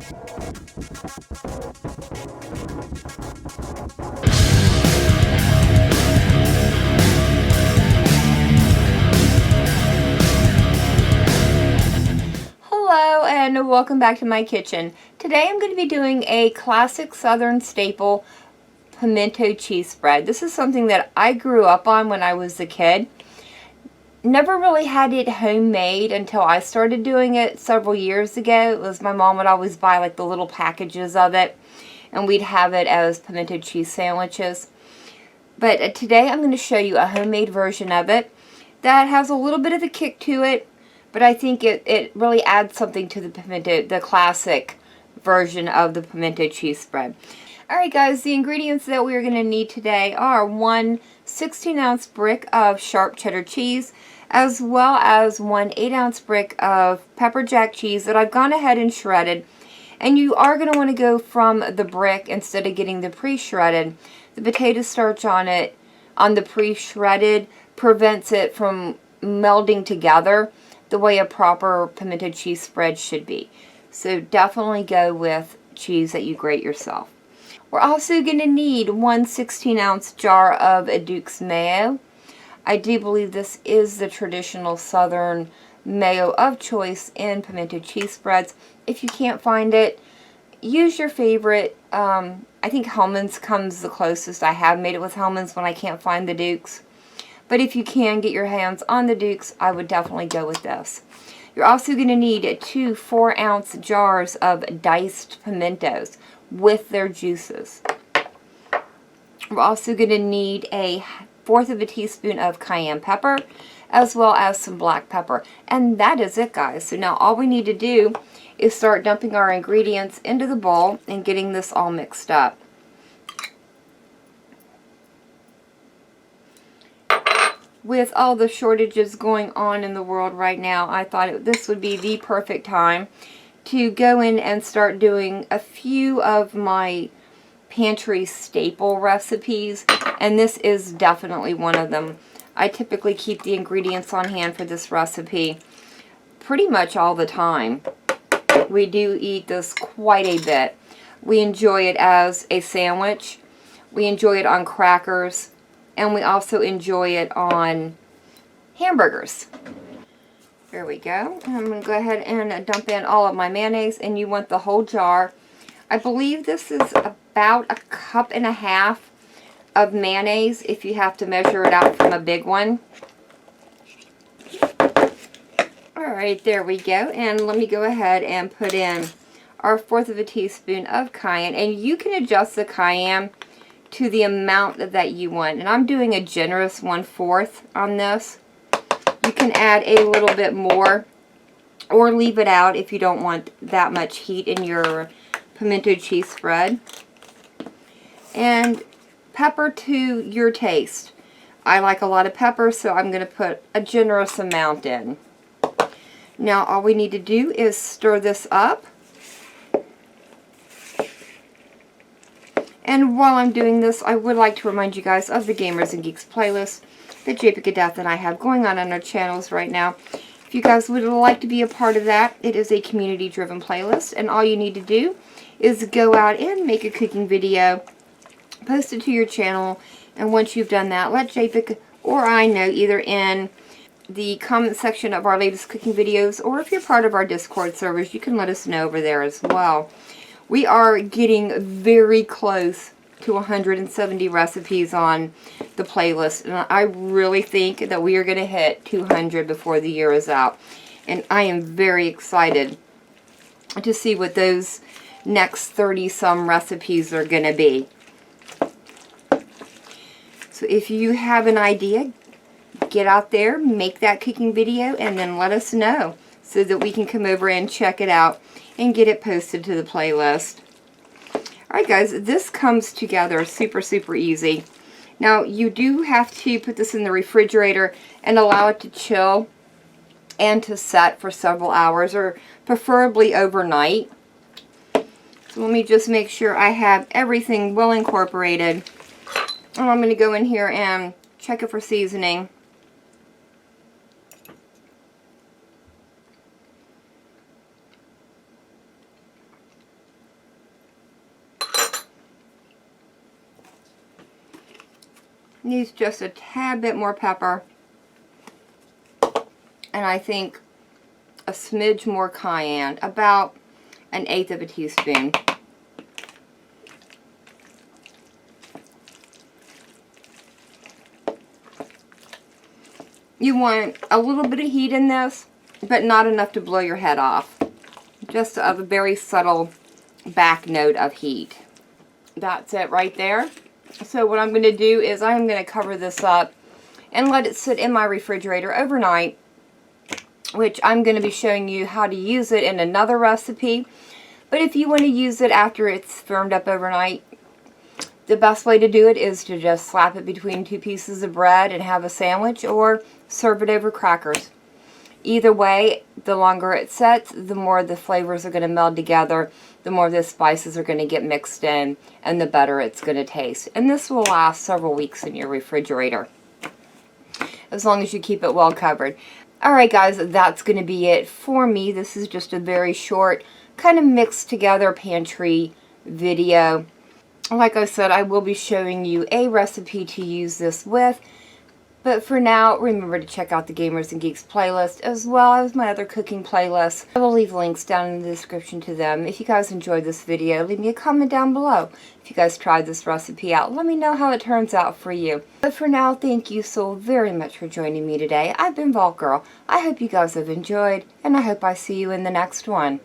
Hello and welcome back to my kitchen. Today I'm going to be doing a classic southern staple pimento cheese spread. This is something that I grew up on when I was a kid. Never really had it homemade until I started doing it several years ago. It was my mom would always buy like the little packages of it and we'd have it as pimento cheese sandwiches. But today I'm going to show you a homemade version of it that has a little bit of a kick to it. But I think it really adds something to the classic version of the pimento cheese spread. Alright guys, the ingredients that we are going to need today are one 16-ounce brick of sharp cheddar cheese, as well as one 8-ounce brick of pepper jack cheese that I've gone ahead and shredded. And you are going to want to go from the brick instead of getting the pre-shredded. The potato starch on the pre-shredded, prevents it from melding together the way a proper pimento cheese spread should be. So definitely go with cheese that you grate yourself. We're also going to need one 16-ounce jar of Duke's mayo. I do believe this is the traditional southern mayo of choice in pimento cheese spreads. If you can't find it, use your favorite. I think Hellmann's comes the closest. I have made it with Hellmann's when I can't find the Duke's. But if you can get your hands on the Duke's, I would definitely go with this. You're also going to need two 4-ounce jars of diced pimentos with their juices. We're also going to need a 1/4 of a teaspoon of cayenne pepper, as well as some black pepper. And that is it, guys. So now all we need to do is start dumping our ingredients into the bowl and getting this all mixed up. With all the shortages going on in the world right now, I thought this would be the perfect time to go in and start doing a few of my pantry staple recipes, and this is definitely one of them. I typically keep the ingredients on hand for this recipe pretty much all the time. We do eat this quite a bit. We enjoy it as a sandwich. We enjoy it on crackers. And we also enjoy it on hamburgers. There we go. And I'm going to go ahead and dump in all of my mayonnaise. And you want the whole jar. I believe this is about 1.5 cups of mayonnaise if you have to measure it out from a big one. Alright, there we go. And let me go ahead and put in our 1/4 of a teaspoon of cayenne. And you can adjust the cayenne to the amount that you want. And I'm doing a generous 1/4 on this. You can add a little bit more or leave it out if you don't want that much heat in your pimento cheese spread. And pepper to your taste. I like a lot of pepper, so I'm going to put a generous amount in. Now all we need to do is stir this up. And while I'm doing this, I would like to remind you guys of the Gamers and Geeks playlist that JPKDeath and I have going on our channels right now. If you guys would like to be a part of that, it is a community-driven playlist, and all you need to do is go out and make a cooking video, post it to your channel, and once you've done that, let JPK or I know either in the comment section of our latest cooking videos, or if you're part of our Discord servers, you can let us know over there as well. We are getting very close to 170 recipes on the playlist, and I really think that we are going to hit 200 before the year is out. And I am very excited to see what those next 30-some recipes are going to be. So if you have an idea, get out there, make that cooking video, and then let us know so that we can come over and check it out and get it posted to the playlist. Alright guys, this comes together super easy. Now you do have to put this in the refrigerator and allow it to chill and to set for several hours, or preferably overnight. So let me just make sure I have everything well incorporated. And I'm going to go in here and check it for seasoning. Needs just a tad bit more pepper. And I think a smidge more cayenne, about 1/8 of a teaspoon. You want a little bit of heat in this, but not enough to blow your head off. Just a very subtle back note of heat. That's it right there. So what I'm going to do is I'm going to cover this up and let it sit in my refrigerator overnight, which I'm going to be showing you how to use it in another recipe. But if you want to use it after it's firmed up overnight, the best way to do it is to just slap it between 2 pieces of bread and have a sandwich, or serve it over crackers. Either way, the longer it sets, the more the flavors are going to meld together, the more the spices are going to get mixed in, and the better it's going to taste. And this will last several weeks in your refrigerator, as long as you keep it well covered. Alright guys, that's going to be it for me. This is just a very short, kind of mixed together pantry video. Like I said, I will be showing you a recipe to use this with. But for now, remember to check out the Gamers and Geeks playlist, as well as my other cooking playlists. I will leave links down in the description to them. If you guys enjoyed this video, leave me a comment down below. If you guys tried this recipe out, let me know how it turns out for you. But for now, thank you so very much for joining me today. I've been Vault Girl. I hope you guys have enjoyed, and I hope I see you in the next one.